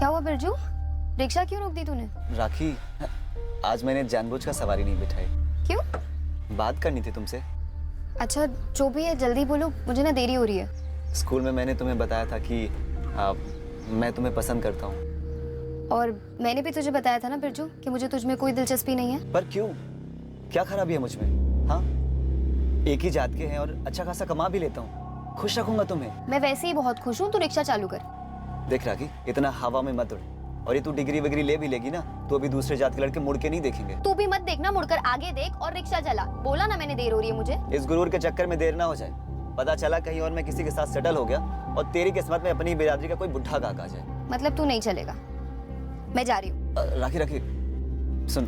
क्या हुआ बिरजू? रिक्शा क्यों रोक दी तूने? राखी, आज मैंने जानबूझ का सवारी नहीं बिठाई। क्यों? बात करनी थी तुमसे। अच्छा जो भी है जल्दी बोलो, मुझे ना देरी हो रही है। स्कूल में मैंने तुम्हें बताया था कि मैं तुम्हें पसंद करता हूँ। और मैंने भी तुझे बताया था ना बिरजू कि मुझे तुझ में कोई दिलचस्पी नहीं है। पर क्यों? क्या खराबी है मुझ में? हाँ, एक ही जात के हैं और अच्छा खासा कमा भी लेता हूँ। खुश रखूंगा तुम्हें। मैं वैसे ही बहुत खुश हूँ, तू रिक्शा चालू कर। देख राखी, इतना हवा में मत उड़। और ये तू डिग्री वगैरह ले भी लेगी ना तो अभी दूसरे जात के लड़के मुड़ के नहीं देखेंगे। तू भी मत देखना, मुड़कर आगे देख और रिक्शा चला। बोला ना मैंने देर हो रही है मुझे। इस गुरूर के चक्कर में देर ना हो जाए। पता चला कहीं और मैं किसी के साथ सेटल हो गया और तेरी किस्मत में अपनी बिरादरी का कोई बुढ़ा काका आ जाए। मतलब तू नहीं चलेगा? मैं जा रही हूँ। राखी राखी सुन,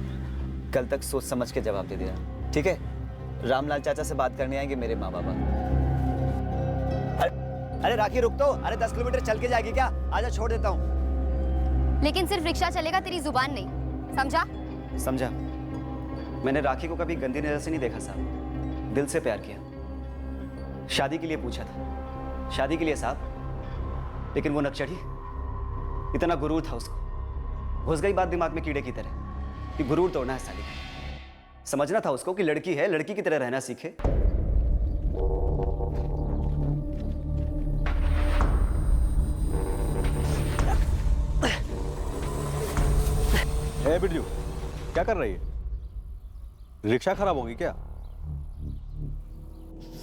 कल तक सोच समझ के जवाब दे देना, ठीक है? रामलाल चाचा से बात करने आएंगे मेरे माँ बाबा। अरे राखी रुक तो। अरे 10 किलोमीटर चल के जाएगी क्या? आजा छोड़ देता हूँ। लेकिन सिर्फ रिक्शा चलेगा, तेरी जुबान नहीं। समझा? समझा। मैंने राखी को कभी गंदी नजर से नहीं देखा साहब, दिल से प्यार किया। शादी के लिए पूछा था, शादी के लिए साहब, लेकिन वो नकचढ़ी। इतना गुरूर था उसको। घुस गई बात दिमाग में कीड़े की तरह कि गुरूर तोड़ना है साली। समझना था उसको कि लड़की है, लड़की की तरह रहना सीखे। ए बिरजू, क्या कर रही है? रिक्शा खराब होगी क्या?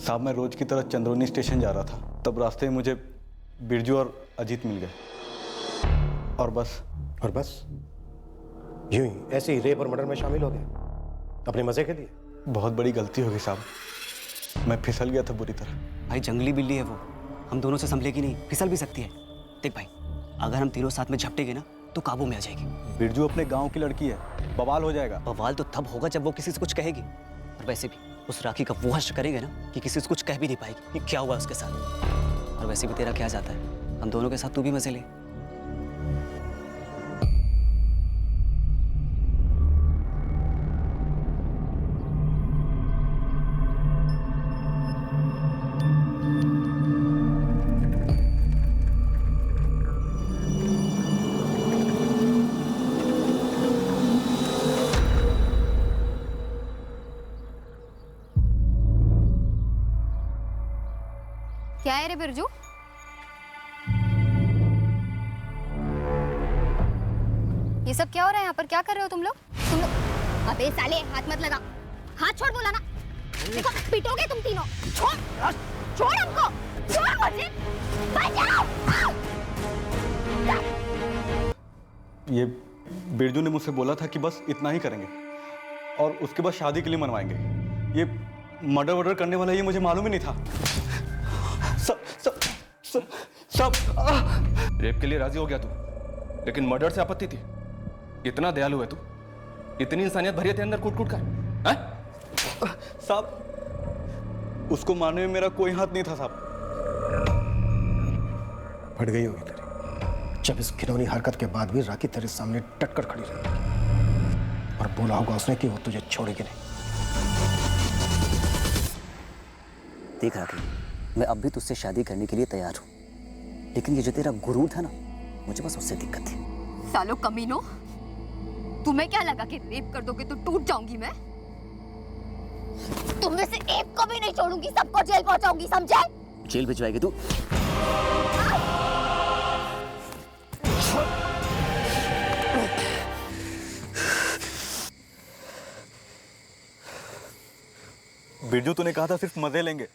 साहब मैं रोज की तरह चंद्रोनी स्टेशन जा रहा था, तब रास्ते में मुझे बिरजू और अजीत मिल गए और बस। और बस यूं ही ऐसे ही रेप और मर्डर में शामिल हो गए अपने मजे के लिए? बहुत बड़ी गलती हो गई साहब, मैं फिसल गया था बुरी तरह। भाई जंगली बिल्ली है वो, हम दोनों से संभलेगी नहीं, फिसल भी सकती है। देख भाई, अगर हम तीनों साथ में झपटेंगे ना तो काबू में आ जाएगी। बिरजू अपने गांव की लड़की है, बवाल हो जाएगा। बवाल तो तब होगा जब वो किसी से कुछ कहेगी। और वैसे भी उस राखी का वो हश्र करेंगे ना कि किसी से कुछ कह भी नहीं पाएगी कि क्या हुआ उसके साथ। और वैसे भी तेरा क्या जाता है, हम दोनों के साथ तू भी मजे ले। क्या है रे बिरजू? ये सब क्या हो रहा है यहाँ पर? क्या कर रहे हो तुम लोग? अबे साले हाथ मत लगा। हाथ छोड़ बोला ना। देखो पिटोगे तुम तीनों। छोड़ छोड़ हमको। छोड़ मुझे। बचाओ। ये बिरजू ने मुझसे बोला था कि बस इतना ही करेंगे और उसके बाद शादी के लिए मनवाएंगे। ये मर्डर वर्डर करने वाला ये मुझे मालूम ही नहीं था। सब रेप के लिए राजी हो गया तू, लेकिन मर्डर से आपत्ति थी। इतना दयालु है तू, इतनी इंसानियत भरी थी अंदर कूट कूट कर। साहब उसको मारने में मेरा कोई हाथ नहीं था साहब। फट गई होगी तेरी, जब इस घिनौनी हरकत के बाद भी राखी तेरे सामने डट कर खड़ी रही और बोला होगा उसने कि वो तुझे छोड़ेगी नहीं। देख राखी, मैं अब भी तुझसे शादी करने के लिए तैयार हूँ, लेकिन ये जो तेरा गुरूर था ना, मुझे बस उससे दिक्कत थी। सालो कमीनो, तुम्हें क्या लगा कि रेप कर दोगे तो टूट जाऊंगी मैं? तुम में से एक को भी नहीं छोड़ूंगी, सबको जेल पहुंचाऊंगी, समझे? जेल भिजवाएगी तू? बिरजू तूने कहा था सिर्फ मजे लेंगे।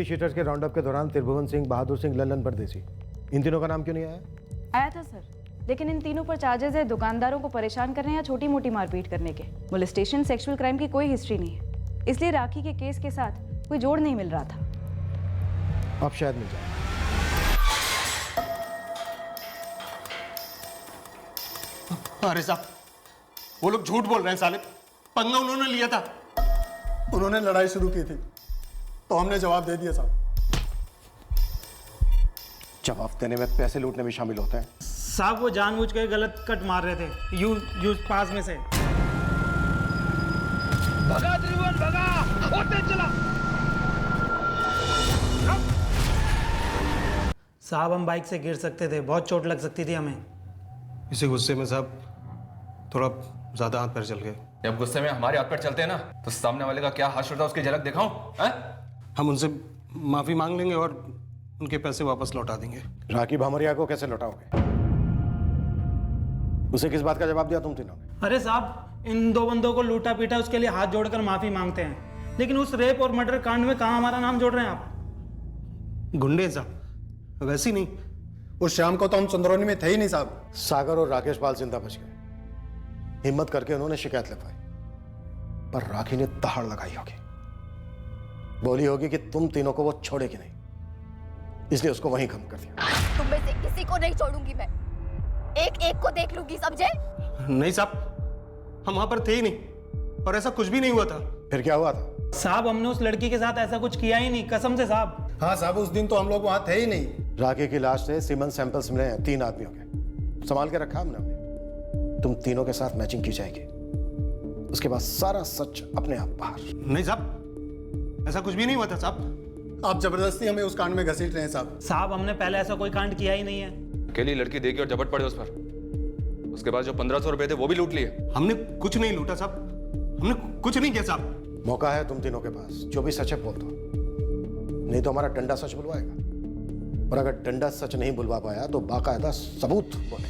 शीटर्स के राउंड अप के दौरान त्रिभुवन सिंह, बहादुर सिंह, लल्लन परदेसी, इन तीनों का नाम क्यों नहीं आया? आया था सर, लेकिन इन तीनों पर चार्जेस है दुकानदारों को परेशान करने या छोटी मोटी मारपीट करने के। मोलेस्टेशन, सेक्सुअल क्राइम की कोई हिस्ट्री नहीं है, इसलिए राखी के केस के साथ कोई जोड़ नहीं मिल रहा था। अब शायद मिल जाए। अरे साहब, वो लोग झूठ बोल रहे हैं साले। पंगा उन्होंने लिया था। उन्होंने लड़ाई शुरू की थी तो हमने जवाब दे दिया साहब। जवाब देने में पैसे लूटने में शामिल होते हैं साहब। वो जानबूझ के गलत कट मार रहे थे यूज पास में से। भगा त्रिभुवन भगा, और तेज चला। साहब हम बाइक से गिर सकते थे, बहुत चोट लग सकती थी हमें। इसी गुस्से में साहब थोड़ा ज्यादा हाथ पैर चल गए। जब गुस्से में हमारे हाथ पैर चलते हैं ना, तो सामने वाले का क्या हाथ होता है उसकी झलक दिखाऊं? हैं? हम उनसे माफी मांग लेंगे और उनके पैसे वापस लौटा देंगे। राखी भामरिया को कैसे लौटाओगे? उसे किस बात का जवाब दिया तुम तीनों ने? अरे साहब, इन दो बंदों को लूटा पीटा, उसके लिए हाथ जोड़कर माफी मांगते हैं, लेकिन उस रेप और मर्डर कांड में कहाँ हमारा नाम जोड़ रहे हैं आप? गुंडे साहब, वैसे ही नहीं। उस शाम को तो हम चंद्रौनी में थे ही नहीं साहब। सागर और राकेश पाल जिंदा बच गए। हिम्मत करके उन्होंने शिकायत लिखवाई, पर राखी ने दहाड़ लगाई होगी। बोली होगी कि तुम तीनों को वो छोड़ेगी नहीं, इसलिए उसको वहीं खत्म कर दिया। तुम में से किसी को नहीं छोड़ूंगी मैं, एक एक को देख लूंगी, समझे? नहीं साहब, हम वहां पर थे ही नहीं और ऐसा कुछ भी नहीं हुआ था। फिर क्या हुआ था? साहब हमने उस लड़की के साथ ऐसा कुछ किया ही नहीं, कसम से साहब। हाँ साहब, उस दिन तो हम लोग वहां थे ही नहीं। राखी की लाश से सीमन सैंपल्स मिले हैं 3 आदमियों के, संभाल के रखा हमने। तुम तीनों के साथ मैचिंग की जाएगी, उसके बाद सारा सच अपने आप बाहर। नहीं साहब, ऐसा कुछ भी नहीं हुआ था साहब। आप जबरदस्ती हमें उस कांड में घसीट रहे हैं साहब। साहब हमने पहले ऐसा कोई कांड किया ही नहीं है। अकेली लड़की देखी और झपट पड़े उस पर, उसके बाद जो 1500 रुपए थे वो भी लूट लिए। हमने कुछ नहीं लूटा साहब, हमने कुछ नहीं किया साहब। मौका है तुम तीनों के पास, जो भी सच है बोल दो, नहीं तो हमारा डंडा सच बुलवाएगा। और अगर डंडा सच नहीं बुलवा पाया तो बाकायदा सबूत बोले।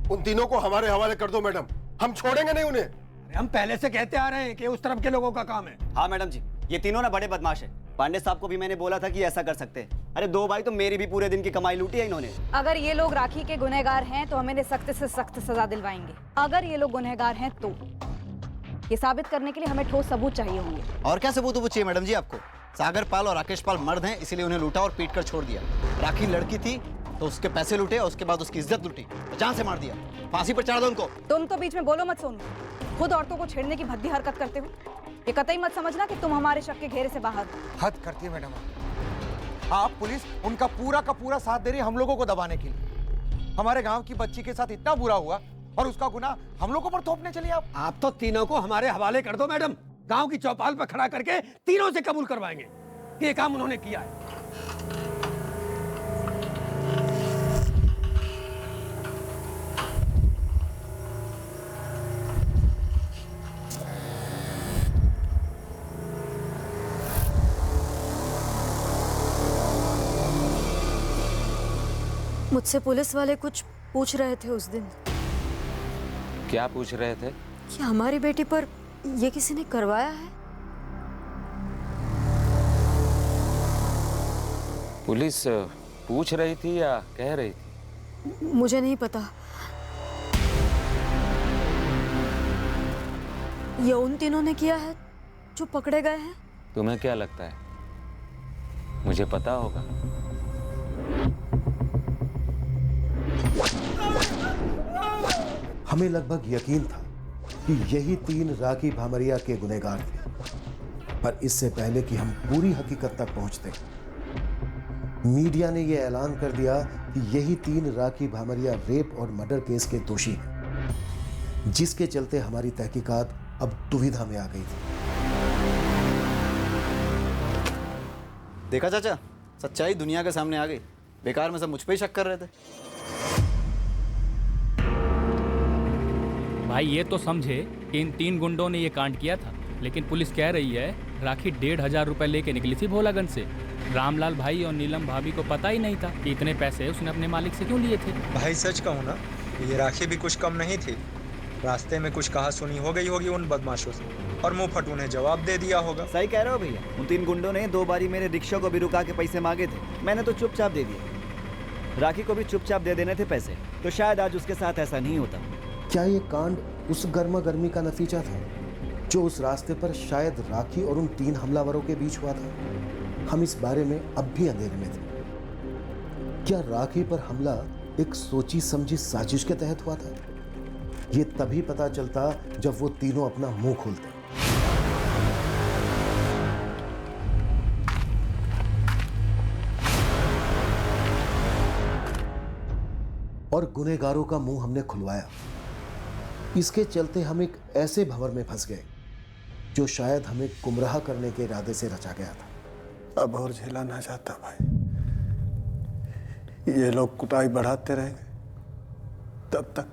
उन तीनों को हमारे हवाले कर दो मैडम, हम छोड़ेंगे नहीं उन्हें। हम पहले से कहते आ रहे हैं कि उस तरफ के लोगों का काम है। हाँ मैडम जी, ये तीनों ना बड़े बदमाश है। पांडे साहब को भी मैंने बोला था कि ऐसा कर सकते हैं। अरे 2 भाई तो मेरी भी पूरे दिन की कमाई लूटी है इन्होंने। अगर ये लोग राखी के गुनहगार हैं तो हम इन्हें सख्त से सख्त सजा दिलवाएंगे। अगर ये लोग गुनहगार हैं तो ये साबित करने के लिए हमें ठोस सबूत चाहिए होंगे। और क्या सबूत चाहिए मैडम जी आपको? सागर पाल और राकेश पाल मर्द हैं, इसीलिए उन्हें लूटा और पीट कर छोड़ दिया। राखी लड़की थी तो उसके पैसे लूटे और उसके बाद उसकी इज्जत लूटी, तो जान से मार दिया। फांसी पर चढ़ा दो उनको। तुम तो बीच में बोलो मत सोनू, खुद औरतों को छेड़ने की भद्दी हरकत करते हो। ये कतई मत समझना कि तुम हमारे शक के घेरे से बाहर हो। हद करती है मैडम आप। पुलिस उनका पूरा का पूरा साथ दे रही है हम लोगों को दबाने के लिए। हमारे गांव की बच्ची के साथ इतना बुरा हुआ और उसका गुनाह हम लोगों पर थोपने चलिए आप। आप तो तीनों को हमारे हवाले कर दो मैडम। गांव की चौपाल पर खड़ा करके तीनों से कबूल करवाएंगे कि ये काम उन्होंने किया है। मुझसे पुलिस वाले कुछ पूछ रहे थे उस दिन। क्या पूछ रहे थे? कि हमारी बेटी पर ये किसी ने करवाया है। पुलिस पूछ रही थी या कह रही थी? मुझे नहीं पता। ये उन तीनों ने किया है जो पकड़े गए हैं। तुम्हें क्या लगता है मुझे पता होगा? हमें लगभग यकीन था कि यही 3 राखी भामरिया के गुनहगार थे, पर इससे पहले कि हम पूरी हकीकत तक पहुंचते, मीडिया ने यह ऐलान कर दिया कि यही 3 राखी भामरिया रेप और मर्डर केस के दोषी हैं, जिसके चलते हमारी तहकीकात अब दुविधा में आ गई थी। देखा चाचा, सच्चाई दुनिया के सामने आ गई। बेकार में सब मुझ पे ही शक कर रहे थे। भाई ये तो समझे कि इन 3 गुंडों ने ये कांड किया था, लेकिन पुलिस कह रही है राखी 1500 रुपए लेके निकली थी भोलागंज से। रामलाल भाई और नीलम भाभी को पता ही नहीं था कि इतने पैसे उसने अपने मालिक से क्यों लिए थे। भाई सच कहूँ ना, ये राखी भी कुछ कम नहीं थी। रास्ते में कुछ कहा सुनी हो गई होगी उन बदमाशों से और मुंह फट उन्हें जवाब दे दिया होगा। सही कह रहे हो भैया। उन 3 गुंडों ने 2 बारी मेरे रिक्शा को भी रुका के पैसे मांगे थे, मैंने तो चुपचाप दे दिए। राखी को भी चुपचाप दे देने थे पैसे, तो शायद आज उसके साथ ऐसा नहीं होता। क्या ये कांड उस गर्मा गर्मी का नतीजा था जो उस रास्ते पर शायद राखी और उन 3 हमलावरों के बीच हुआ था? हम इस बारे में अब भी अंधेरे में थे। क्या राखी पर हमला एक सोची समझी साजिश के तहत हुआ था, ये तभी पता चलता जब वो तीनों अपना मुंह खोलते। और गुनहगारों का मुंह हमने खुलवाया। इसके चलते हम एक ऐसे भंवर में फंस गए जो शायद हमें गुमराह करने के इरादे से रचा गया था। अब और झेला ना जाता भाई। ये लोग कुटाई बढ़ाते रहेंगे तब तक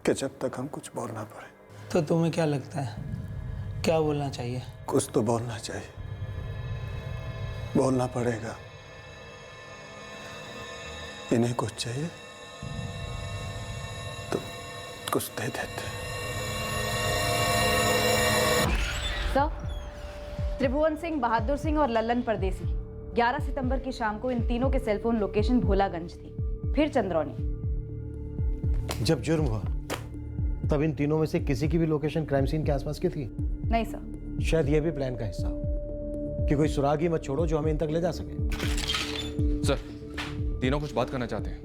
कि जब तक हम कुछ बोलना पड़े। तो तुम्हें क्या लगता है, क्या बोलना चाहिए? कुछ तो बोलना चाहिए, बोलना पड़ेगा। इन्हें कुछ चाहिए तो कुछ दे देते। सर, त्रिभुवन सिंह, बहादुर सिंह और लल्लन परदेसी 11 सितंबर की शाम को इन तीनों के सेलफोन लोकेशन भोलागंज थी, फिर चंद्रौनी। जब जुर्म हुआ तब इन तीनों में से किसी की भी लोकेशन क्राइम सीन के आसपास की थी? नहीं सर। शायद यह भी प्लान का हिस्सा हो कि कोई सुराग ही मत छोड़ो जो हमें इन तक ले जा सके। सर, तीनों कुछ बात करना चाहते हैं।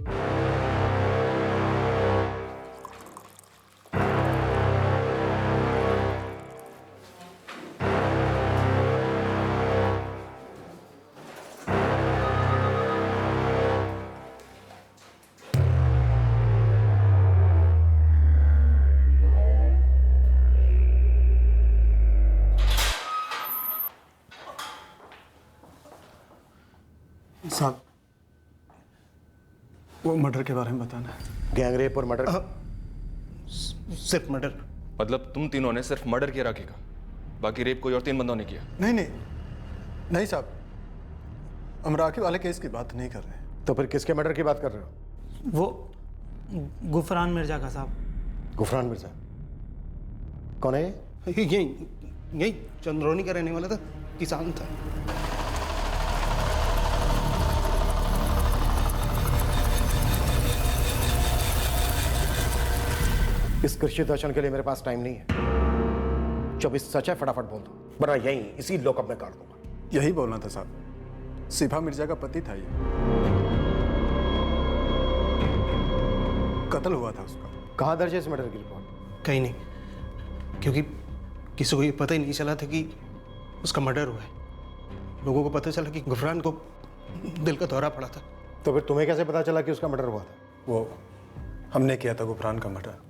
साहब, वो मर्डर के बारे में बताना है। गैंग रेप और मर्डर? सिर्फ मर्डर। मतलब तुम तीनों ने सिर्फ मर्डर किया राखी का, बाकी रेप कोई और 3 बंदों ने किया? नहीं साहब, हम राखी वाले केस की बात नहीं कर रहे हैं। तो फिर किसके मर्डर की बात कर रहे हो? वो गुफरान मिर्जा का साहब। गुफरान मिर्जा कौन है? यही चंद्रौनी का रहने वाला था, किसान था। इस कृषि दर्शन के लिए मेरे पास टाइम नहीं है। जब इस सच है फटाफट बोल दो, वरना यहीं इसी लॉकअप में काट दूंगा। यही बोलना था साहब, सिफा मिर्जा का पति था ये। कत्ल हुआ था उसका। कहाँ दर्ज है इस मर्डर की रिपोर्ट? कहीं नहीं, क्योंकि किसी को ये पता ही नहीं चला था कि उसका मर्डर हुआ है। लोगों को पता चला कि गुफरान को दिल का दौरा पड़ा था। तो फिर तुम्हें कैसे पता चला कि उसका मर्डर हुआ था? वो हमने किया था गुफरान का मर्डर।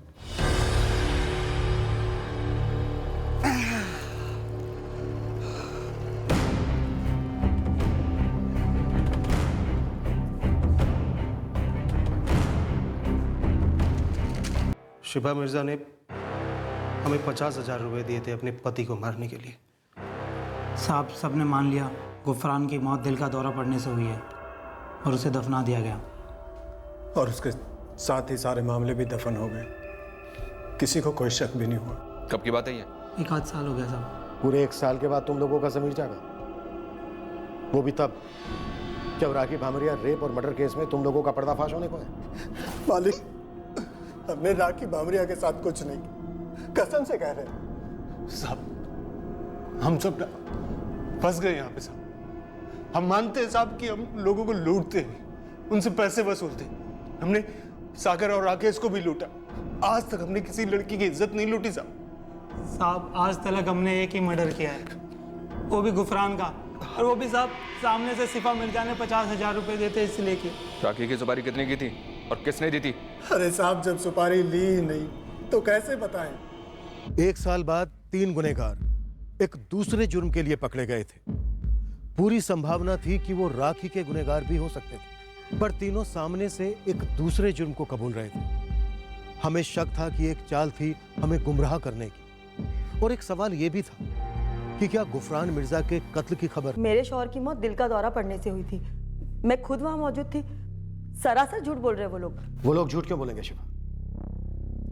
शिफा मिर्जा ने हमें 50,000 रुपए दिए थे अपने पति को मारने के लिए। साहब, सबने मान लिया गुफरान की मौत दिल का दौरा पड़ने से हुई है और उसे दफना दिया गया। और उसके साथ ही सारे मामले भी दफन हो गए, किसी को कोई शक भी नहीं हुआ। कब की बात है ये? 1 साल हो गया साहब। पूरे 1 साल के बाद तुम लोगों का ज़मीर जागा? वो भी तब जब राखी भामरिया रेप और मर्डर केस में तुम लोगों का पर्दाफाश होने को है। मालिक, हमने राखी भामरिया के साथ कुछ नहीं, कसम से कह रहे हैं। साहब, हम सब फंस गए यहाँ पे साहब। हम मानते हैं साहब कि हम लोगों को लूटते हैं, उनसे पैसे वसूलते हैं। हमने सागर और राकेश को भी लूटा। आज तक हमने किसी लड़की की इज्जत नहीं लूटी साहब, आज तक हमने एक ही मर्डर किया है, वो भी गुफरान का, और वो भी साहब सामने से सिफा मिर्जा ने 50,000 रुपए देते इसलिए कि। राखी की सुपारी कितने की थी और किसने दी थी? अरे साहब, जब सुपारी ली ही नहीं तो कैसे बताएं? 1 साल बाद 3 गुनहगार एक दूसरे जुर्म के लिए पकड़े गए थे। पूरी संभावना थी कि वो राखी के गुनहगार भी हो सकते थे, पर तीनों सामने से एक दूसरे जुर्म को कबूल रहे थे। हमें शक था कि एक चाल थी हमें गुमराह करने की, और एक सवाल यह भी था कि क्या गुफरान मिर्जा के कत्ल की खबर? मेरे शौहर की मौत दिल का दौरा पड़ने से हुई थी, मैं खुद वहां मौजूद थी। सरासर झूठ बोल रहे हैं वो लोग। वो लोग झूठ क्यों बोलेंगे शिफा?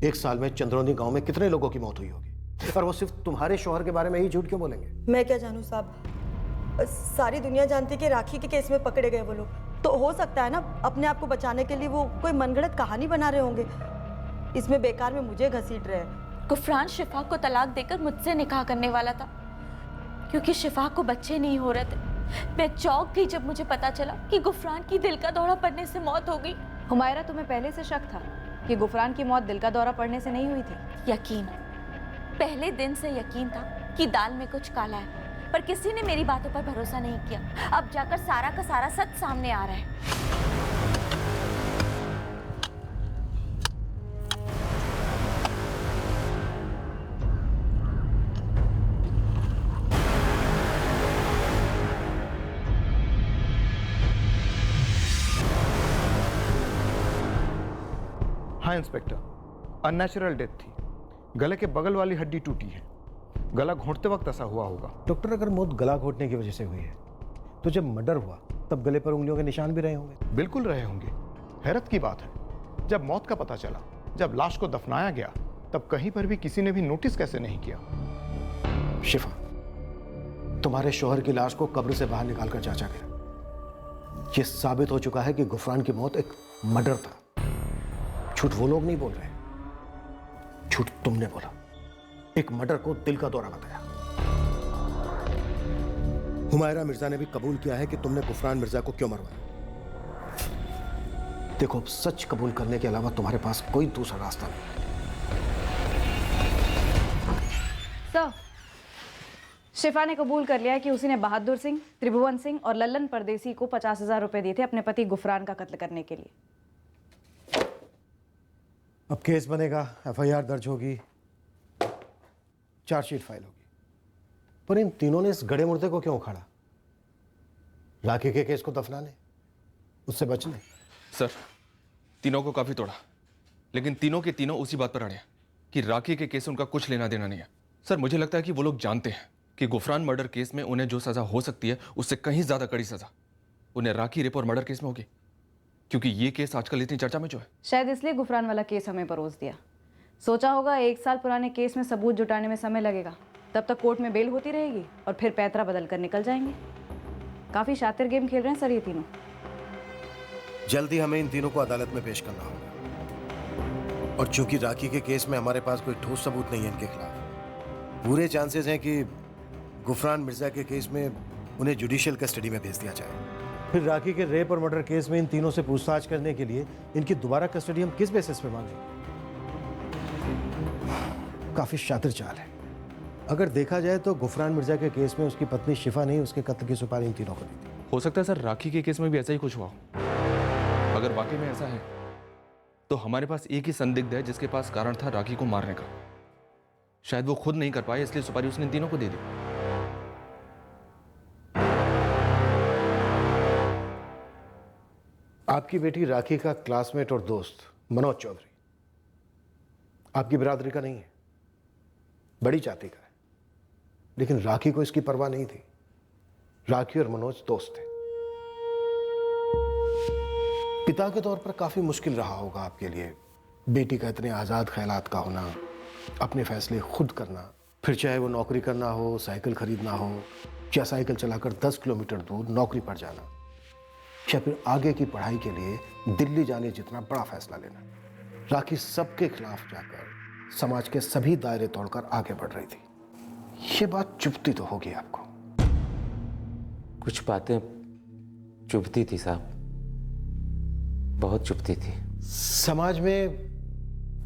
1 साल में चंद्रौनी गांव में कितने लोगों की मौत हुई होगी, और वो सिर्फ तुम्हारे शौहर के बारे में ही झूठ क्यों बोलेंगे? मैं क्या जानूं साहब, सारी दुनिया जानती है कि राखी के केस में पकड़े गए वो लोग। तो हो सकता है ना अपने आप को बचाने के लिए वो कोई मनगढ़ंत कहानी बना रहे होंगे। इसमें बेकार में मुझे घसीट रहे हैं। गुफरान शिफा को तलाक देकर मुझसे निकाह करने वाला था, क्योंकि शिफा को बच्चे नहीं हो रहे थे। मैं चौंक गई जब मुझे पता चला कि गुफरान की दिल का दौरा पड़ने से मौत हो गई। हुमायरा, तुम्हें पहले से शक था कि गुफरान की मौत दिल का दौरा पड़ने से नहीं हुई थी? यकीन, पहले दिन से यकीन था कि दाल में कुछ काला है, पर किसी ने मेरी बातों पर भरोसा नहीं किया। अब जाकर सारा का सारा सच सामने आ रहा है। हाँ इंस्पेक्टर, अननेचुरल डेथ थी। गले के बगल वाली हड्डी टूटी है। गला घोंटते वक्त ऐसा हुआ होगा। डॉक्टर, अगर मौत गला घोंटने की वजह से हुई है तो जब मर्डर हुआ तब गले पर उंगलियों के निशान भी रहे होंगे। बिल्कुल रहे होंगे। हैरत की बात है, जब मौत का पता चला, जब लाश को दफनाया गया, तब कहीं पर भी किसी ने भी नोटिस कैसे नहीं किया? शिफा, तुम्हारे शौहर की लाश को कब्र से बाहर निकालकर जांचा गया। यह साबित हो चुका है कि गुफरान की मौत एक मर्डर था। झूठ वो लोग नहीं बोल रहे, झूठ तुमने बोला। एक मर्डर को दिल का दौरा बताया। हुमायरा मिर्जा ने भी कबूल किया है कि तुमने गुफरान मिर्जा को क्यों मरवाया। देखो, अब सच कबूल करने के अलावा तुम्हारे पास कोई दूसरा रास्ता नहीं। सर, शिफा ने कबूल कर लिया है कि उसी ने बहादुर सिंह, त्रिभुवन सिंह और लल्लन परदेसी को 50,000 रुपए दिए थे अपने पति गुफरान का कत्ल करने के लिए। अब केस बनेगा, एफआईआर दर्ज होगी, चार्जशीट फाइल होगी। पर इन तीनों ने इस गड़े मुर्दे को क्यों उखाड़ा? राखी के केस को दफनाने, उससे बचने। सर, तीनों को काफी तोड़ा, लेकिन तीनों के तीनों उसी बात पर अड़े हैं कि राखी के केस उनका कुछ लेना देना नहीं है। सर, मुझे लगता है कि वो लोग जानते हैं कि गुफरान मर्डर केस में उन्हें जो सजा हो सकती है उससे कहीं ज्यादा कड़ी सजा उन्हें राखी रेप और मर्डर केस में होगी, क्योंकि ये केस आजकल इतनी चर्चा में जो है। शायद इसलिए गुफरान वाला केस हमें परोस दिया। सोचा होगा 1 साल पुराने केस में सबूत जुटाने में समय लगेगा, तब तक कोर्ट में बेल होती रहेगी और फिर पैतरा बदल कर निकल जाएंगे। काफी शातिर गेम खेल रहे हैं सर ये तीनों। जल्दी हमें इन तीनों को अदालत में पेश करना होगा। और चूंकि राखी के केस में हमारे पास कोई ठोस सबूत नहीं है इनके खिलाफ, पूरे चांसेस हैं कि गुफरान मिर्जा के केस में उन्हें जुडिशियल कस्टडी में भेज दिया जाए। फिर राखी के रेप और मर्डर केस में इन तीनों से पूछताछ करने के लिए इनकी दोबारा कस्टडी हम किस बेसिस पे मांगे? काफी शातिर चाल है। अगर देखा जाए तो गुफरान मिर्जा के केस में उसकी पत्नी शिफा नहीं, उसके कत्ल की सुपारी इन तीनों को दी थी। हो सकता है सर राखी के केस में भी ऐसा ही कुछ हुआ हो। अगर वाकई में ऐसा है तो हमारे पास एक ही संदिग्ध है जिसके पास कारण था राखी को मारने का। शायद वो खुद नहीं कर पाए, इसलिए सुपारी उसने इन तीनों को दे दी। आपकी बेटी राखी का क्लासमेट और दोस्त मनोज चौधरी आपकी बिरादरी का नहीं है, बड़ी जाति का है, लेकिन राखी को इसकी परवाह नहीं थी। राखी और मनोज दोस्त थे। पिता के तौर पर काफी मुश्किल रहा होगा आपके लिए बेटी का इतने आजाद ख्यालात का होना, अपने फैसले खुद करना, फिर चाहे वो नौकरी करना हो, साइकिल खरीदना हो, या साइकिल चलाकर 10 किलोमीटर दूर नौकरी पर जाना, या फिर आगे की पढ़ाई के लिए दिल्ली जाने जितना बड़ा फैसला लेना। राखी सबके खिलाफ जाकर समाज के सभी दायरे तोड़कर आगे बढ़ रही थी। ये बात चुभती तो होगी आपको। कुछ बातें चुभती थी साहब, बहुत चुभती थी। समाज में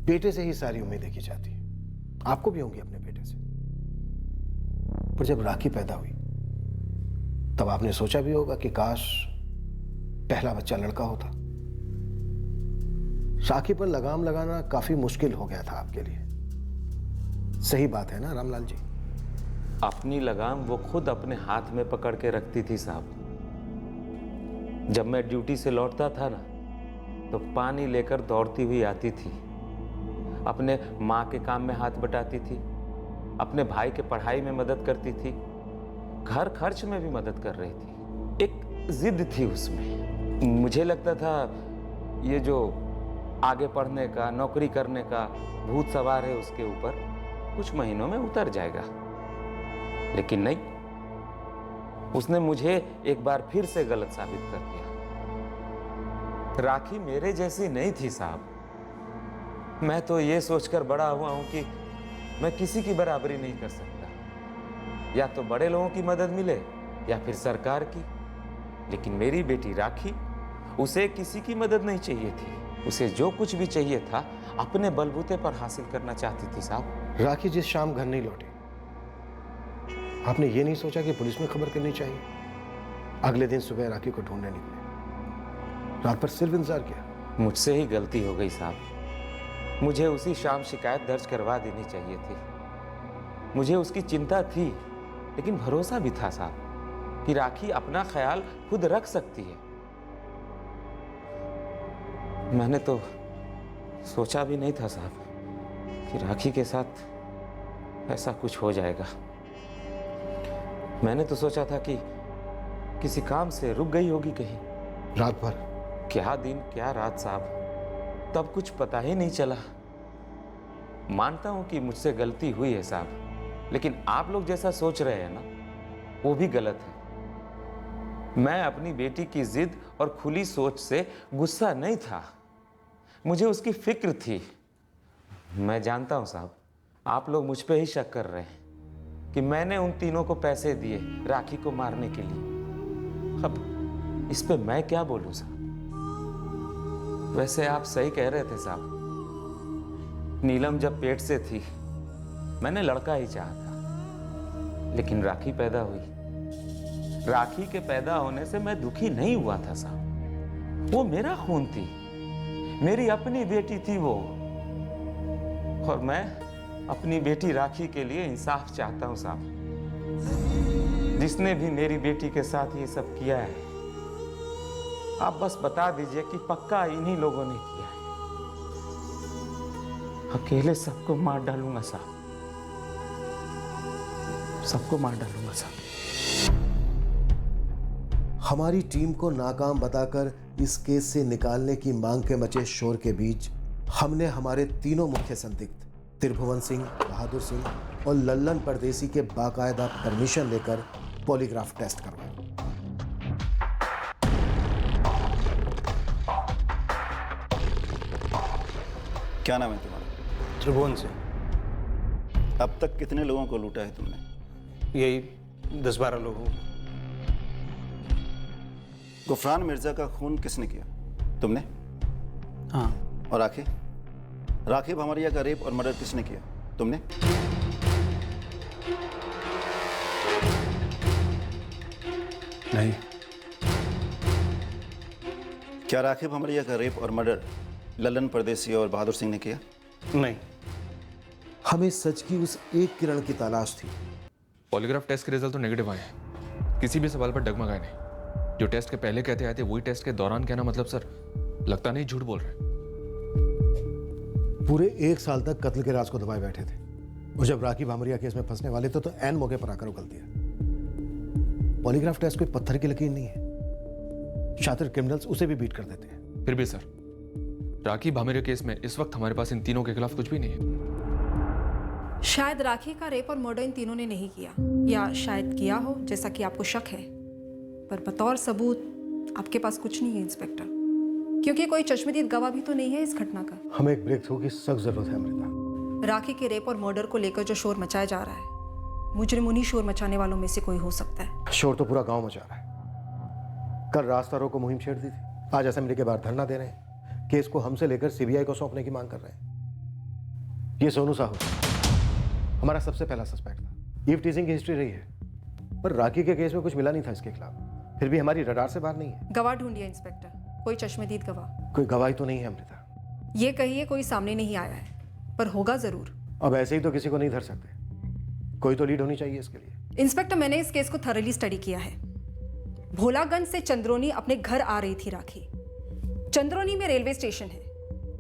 बेटे से ही सारी उम्मीदें की जाती है, आपको भी होंगी अपने बेटे से। पर जब राखी पैदा हुई तब आपने सोचा भी होगा कि काश पहला बच्चा लड़का होता। राखी पर लगाम लगाना काफी मुश्किल हो गया था आपके लिए। सही बात है ना रामलाल जी? अपनी लगाम वो खुद अपने हाथ में पकड़ के रखती थी साहब। जब मैं ड्यूटी से लौटता था ना तो पानी लेकर दौड़ती हुई आती थी, अपने माँ के काम में हाथ बटाती थी, अपने भाई के पढ़ाई में मदद करती थी, घर खर्च में भी मदद कर रही थी। एक जिद थी उसमें। मुझे लगता था ये जो आगे पढ़ने का, नौकरी करने का भूत सवार है उसके ऊपर, कुछ महीनों में उतर जाएगा। लेकिन नहीं, उसने मुझे एक बार फिर से गलत साबित कर दिया। राखी मेरे जैसी नहीं थी साहब। मैं तो ये सोचकर बड़ा हुआ हूं कि मैं किसी की बराबरी नहीं कर सकता। या तो बड़े लोगों की मदद मिले या फिर सरकार की। लेकिन मेरी बेटी राखी, उसे किसी की मदद नहीं चाहिए थी। उसे जो कुछ भी चाहिए था अपने बलबूते पर हासिल करना चाहती थी साहब। राखी जिस शाम घर नहीं लौटी, आपने ये नहीं सोचा कि पुलिस में खबर करनी चाहिए? अगले दिन सुबह राखी को ढूंढने निकले, रात भर सिर्फ इंतजार किया। मुझसे ही गलती हो गई साहब। मुझे उसी शाम शिकायत दर्ज करवा देनी चाहिए थी। मुझे उसकी चिंता थी, लेकिन भरोसा भी था साहब कि राखी अपना ख्याल खुद रख सकती है। मैंने तो सोचा भी नहीं था साहब कि राखी के साथ ऐसा कुछ हो जाएगा। मैंने तो सोचा था कि किसी काम से रुक गई होगी कहीं। रात भर? क्या दिन क्या रात साहब, तब कुछ पता ही नहीं चला। मानता हूं कि मुझसे गलती हुई है साहब, लेकिन आप लोग जैसा सोच रहे हैं ना, वो भी गलत है। मैं अपनी बेटी की जिद और खुली सोच से गुस्सा नहीं था, मुझे उसकी फिक्र थी। मैं जानता हूं साहब, आप लोग मुझ पे ही शक कर रहे हैं कि मैंने उन तीनों को पैसे दिए राखी को मारने के लिए। अब इस पे मैं क्या बोलूं साहब? वैसे आप सही कह रहे थे साहब। नीलम जब पेट से थी मैंने लड़का ही चाहा था, लेकिन राखी पैदा हुई। राखी के पैदा होने से मैं दुखी नहीं हुआ था साहब। वो मेरा खून थी, मेरी अपनी बेटी थी वो, और मैं अपनी बेटी राखी के लिए इंसाफ चाहता हूं साहब। जिसने भी मेरी बेटी के साथ ये सब किया है, आप बस बता दीजिए कि पक्का इन्हीं लोगों ने किया है। अकेले सबको मार डालूंगा साहब, सबको मार डालूंगा साहब। हमारी टीम को नाकाम बताकर इस केस से निकालने की मांग के मचे शोर के बीच हमने हमारे तीनों मुख्य संदिग्ध त्रिभुवन सिंह, बहादुर सिंह और लल्लन परदेसी के बाकायदा परमिशन लेकर पॉलीग्राफ टेस्ट करवाया। क्या नाम है तुम्हारा? त्रिभुवन सिंह। अब तक कितने लोगों को लूटा है तुमने? यही 10-12 लोगों। गुफरान मिर्जा का खून किसने किया? तुमने? हाँ। और राखी भामरिया का रेप और मर्डर किसने किया? तुमने? नहीं। क्या राखी भामरिया का रेप और मर्डर लल्लन परदेसी और बहादुर सिंह ने किया? नहीं। हमें सच की उस एक किरण की तलाश थी। पॉलीग्राफ टेस्ट के रिजल्ट तो नेगेटिव आए हैं, किसी भी सवाल पर डगमगाए नहीं। जो टेस्ट के पहले कहते आए थे वही टेस्ट के दौरान कहना, मतलब सर लगता नहीं झूठ बोल रहे। पूरे 1 साल तक कत्ल के राज को दबाए बैठे थे, और जब राखी भामरिया केस में फंसने वाले थे तो ऐन मौके पर आकर उगल दिया। पॉलीग्राफ टेस्ट कोई पत्थर की लकीर नहीं है, शातिर क्रिमिनल्स उसे भी बीट कर देते हैं। फिर भी सर, राखी भामरिया केस में इस वक्त हमारे पास इन तीनों के खिलाफ कुछ भी नहीं है। शायद राखी का रेप और मर्डर इन तीनों ने नहीं किया, या शायद किया हो जैसा कि आपको शक है, पर बतौर सबूत आपके पास कुछ नहीं है इंस्पेक्टर, क्योंकि कोई चश्मदीद गवाह भी तो नहीं है इस घटना का। हमें एक ब्रेक थ्रू की सख्त जरूरत है अमृता। राखी के रेप और मर्डर को लेकर जो शोर मचाया जा रहा है, मुजरिम उन्हीं शोर मचाने वालों में से कोई हो सकता है। शोर तो पूरा गांव मचा रहा है। कल रास्ता रोको मुहिम छेड़ दी थी, आज असेंबली के बाहर धरना दे रहे हैं, केस को हमसे लेकर सीबीआई को सौंपने की मांग कर रहे हैं। ये सोनू साहू हमारा सबसे पहला सस्पेक्ट था। ईव टीजिंग की हिस्ट्री रही है, पर राखी के केस में कुछ मिला नहीं था इसके खिलाफ, फिर भी हमारी रडार से बाहर नहीं है। गवाह ढूंढिए इंस्पेक्टर, कोई चश्मदीद गवाह। कोई गवाही तो नहीं है अमृता। ये कहिए कोई सामने नहीं आया है, पर होगा जरूर। अब ऐसे ही तो किसी को नहीं धर सकते, कोई तो लीड होनी चाहिए इसके लिए। इंस्पेक्टर, मैंने इस केस को थॉरली स्टडी किया है। भोलागंज से चंद्रोनी अपने घर आ रही थी राखी। चंद्रोनी में रेलवे स्टेशन है।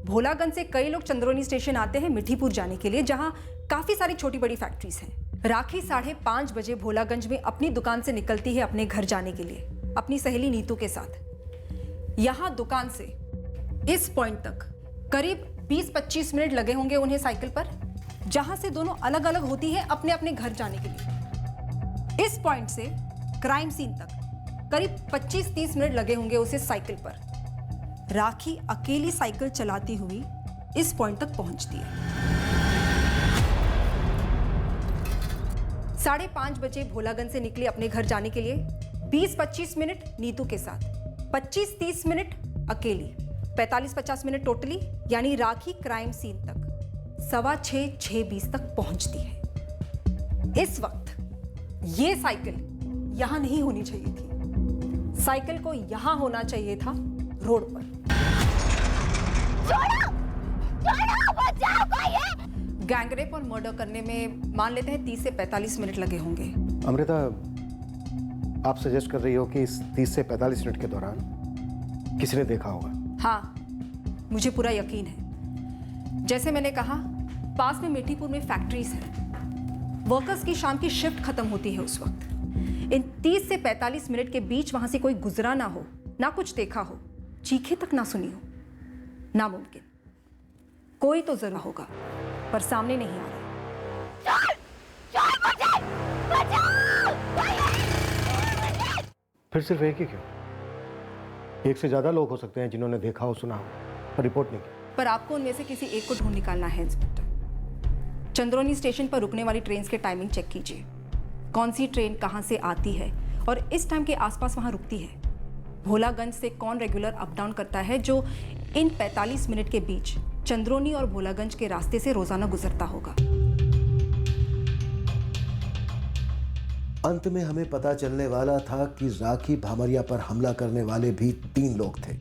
भोलागंज से कई लोग चंद्रोनी स्टेशन आते हैं मिठीपुर जाने के लिए, जहां काफी सारी छोटी बड़ी फैक्ट्रीज हैं। राखी 5:30 बजे भोलागंज में अपनी दुकान से निकलती है अपने घर जाने के लिए, अपनी सहेली नीतू के साथ। यहां दुकान से इस पॉइंट तक करीब 20-25 मिनट लगे होंगे उन्हें साइकिल पर, जहां से दोनों अलग अलग होती हैं अपने अपने घर जाने के लिए। इस पॉइंट से क्राइम सीन तक करीब 25-30 मिनट लगे होंगे उसे साइकिल पर। राखी अकेली साइकिल चलाती हुई इस पॉइंट तक पहुंचती है। 5:30 बजे भोलागंज से निकली अपने घर जाने के लिए, 20-25 मिनट नीतू के साथ, 25-30 मिनट अकेली। 45-50 मिनट टोटली, यानी राखी क्राइम सीन तक 6:15-6:20 तक पहुंचती है। इस वक्त ये साइकिल यहां नहीं होनी चाहिए थी, साइकिल को यहां होना चाहिए था, रोड पर। बचाओ कोई है। गैंगरेप और मर्डर करने में मान लेते हैं 30 से 45 मिनट लगे होंगे। अमृता, आप सजेस्ट कर रही हो कि इस 30 से 45 मिनट के दौरान किसी ने देखा होगा? हाँ, मुझे पूरा यकीन है। जैसे मैंने कहा, पास में मीठीपुर में फैक्ट्रीज हैं। वर्कर्स की शाम की शिफ्ट खत्म होती है उस वक्त। इन 30 से 45 मिनट के बीच वहां से कोई गुजरा ना हो, ना कुछ देखा हो, चीखे तक ना सुनी हो, नामुमकिन। कोई तो जरूर होगा, पर सामने नहीं आ रहा। फिर सिर्फ एक ही क्यों? एक से ज्यादा लोग हो सकते हैं जिन्होंने देखा हो, सुना हो, पर रिपोर्ट नहीं की। पर आपको उनमें से किसी एक को ढूंढ निकालना है इंस्पेक्टर। चंद्रोनी स्टेशन पर रुकने वाली ट्रेन के टाइमिंग चेक कीजिए। कौन सी ट्रेन कहां से आती है और इस टाइम के आसपास वहां रुकती है। भोलागंज से कौन रेगुलर अप डाउन करता है जो इन 45 मिनट के बीच चंद्रोनी और भोलागंज के रास्ते से रोजाना गुजरता होगा। अंत में हमें पता चलने वाला था कि राखी भामरिया पर हमला करने वाले भी 3 लोग थे,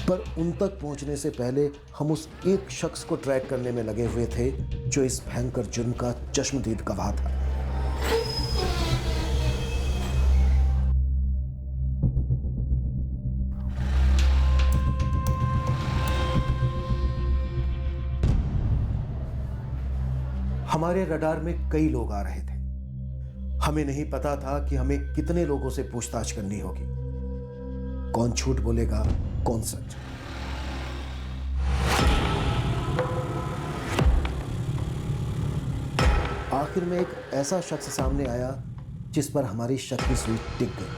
पर उन तक पहुंचने से पहले हम उस एक शख्स को ट्रैक करने में लगे हुए थे जो इस भयंकर जुर्म का चश्मदीद गवाह था। हमारे रडार में कई लोग आ रहे थे। हमें नहीं पता था कि हमें कितने लोगों से पूछताछ करनी होगी, कौन झूठ बोलेगा, कौन सच। आखिर में एक ऐसा शख्स सामने आया जिस पर हमारी शक की सुई टिक गई,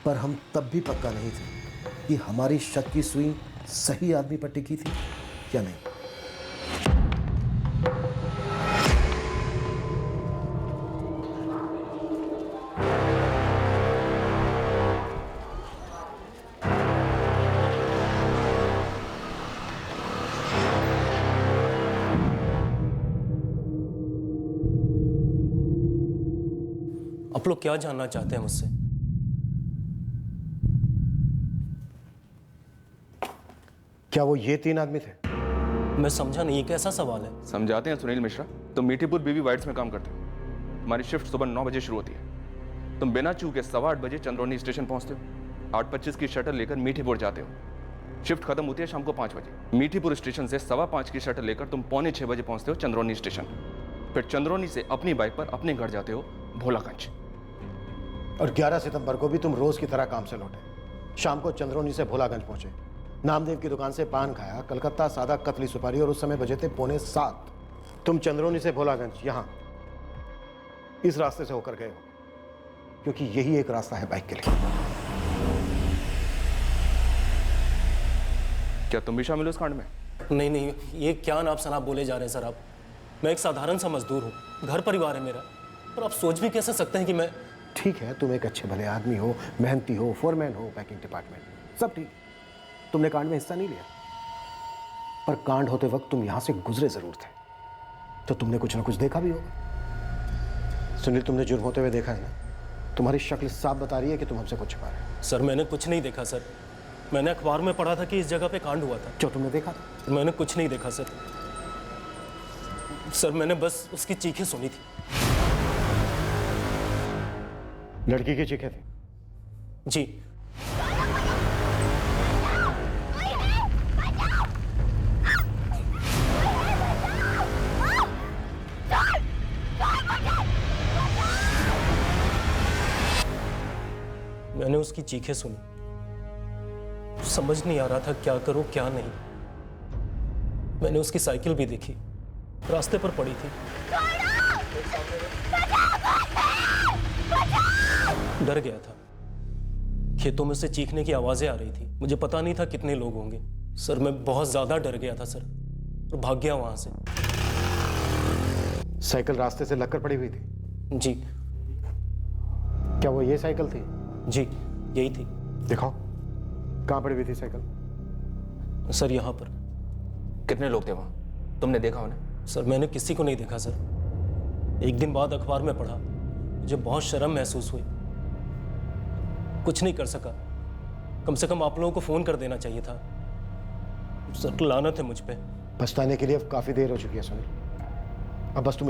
पर हम तब भी पक्का नहीं थे कि हमारी शक की सुई सही आदमी पर टिकी थी या नहीं। आप लोग क्या जानना चाहते हैं मुझसे? क्या वो ये 3 आदमी थे? मैं समझा नहीं, ये कैसा सवाल है? समझाते हैं सुनील मिश्रा। तुम मीठीपुर बीवी वाइट्स में काम करते हो। तुम्हारी शिफ्ट सुबह 9 बजे शुरू होती है। तुम बिना चूके 8:15 बजे चंद्रोनी स्टेशन पहुंचते हो। 8:25 की शटल लेकर मीठीपुर जाते हो। शिफ्ट खत्म होती है शाम को 5 बजे। मीठीपुर स्टेशन से 5:15 की शटल लेकर तुम 6:45 बजे पहुंचते हो चंद्रोनी स्टेशन। फिर चंद्रोनी से अपनी बाइक पर अपने घर जाते हो भोलागंज। और 11 सितंबर को भी तुम रोज की तरह काम से लौटे। शाम को चंद्रोनी से भोलागंज पहुंचे, नामदेव की दुकान से पान खाया, कलकत्ता सादा कतली सुपारी, और उस समय बजे थे 6:45। तुम चंद्रोनी से भोलागंज यहां इस रास्ते से होकर गए हो, क्योंकि यही एक रास्ता है बाइक के लिए। क्या तुम भी शामिल हो इस कांड में? नहीं नहीं, ये क्या नाप शनाप बोले जा रहे हैं सर आप। मैं एक साधारण सा मजदूर हूँ, घर परिवार है मेरा, पर आप सोच भी कैसे सकते हैं कि मैं। ठीक है, तुम एक अच्छे भले आदमी हो, मेहनती हो, फोरमैन हो पैकिंग डिपार्टमेंट, सब ठीक। तुमने कांड में हिस्सा नहीं लिया, पर कांड होते वक्त तुम यहां से गुजरे जरूर थे, तो तुमने कुछ ना कुछ देखा भी होगा। सुनील, तुमने जुर्म होते हुए देखा है ना? तुम्हारी शक्ल साफ बता रही है कि तुम हमसे कुछ छुपा रहे हो। सर मैंने कुछ नहीं देखा सर। मैंने अखबार में पढ़ा था कि इस जगह पे कांड हुआ था। जो तुमने देखा था? मैंने कुछ नहीं देखा सर। सर मैंने बस उसकी चीखें सुनी थी। लड़की की चीखें थी? जी। मैंने उसकी चीखें सुनी, समझ नहीं आ रहा था क्या करूं क्या नहीं। मैंने उसकी साइकिल भी देखी, रास्ते पर पड़ी थी। डर गया था। खेतों में से चीखने की आवाजें आ रही थी। मुझे पता नहीं था कितने लोग होंगे। सर मैं बहुत ज्यादा डर गया था सर, और भाग गया वहां से। साइकिल रास्ते से लगकर पड़ी हुई थी? जी। क्या वो ये साइकिल थी जी यही थी। दिखाओ कहाँ पड़ी हुई थी साइकिल? सर यहाँ पर। कितने लोग थे वहाँ? तुमने देखा उन्हें? सर मैंने किसी को नहीं देखा सर। एक दिन बाद अखबार में पढ़ा, मुझे बहुत शर्म महसूस हुई, कुछ नहीं कर सका। कम से कम आप लोगों को फ़ोन कर देना चाहिए था। सर लानत है मुझ पे। पछताने के लिए अब काफी देर हो चुकी है सुनील। अब बस तुम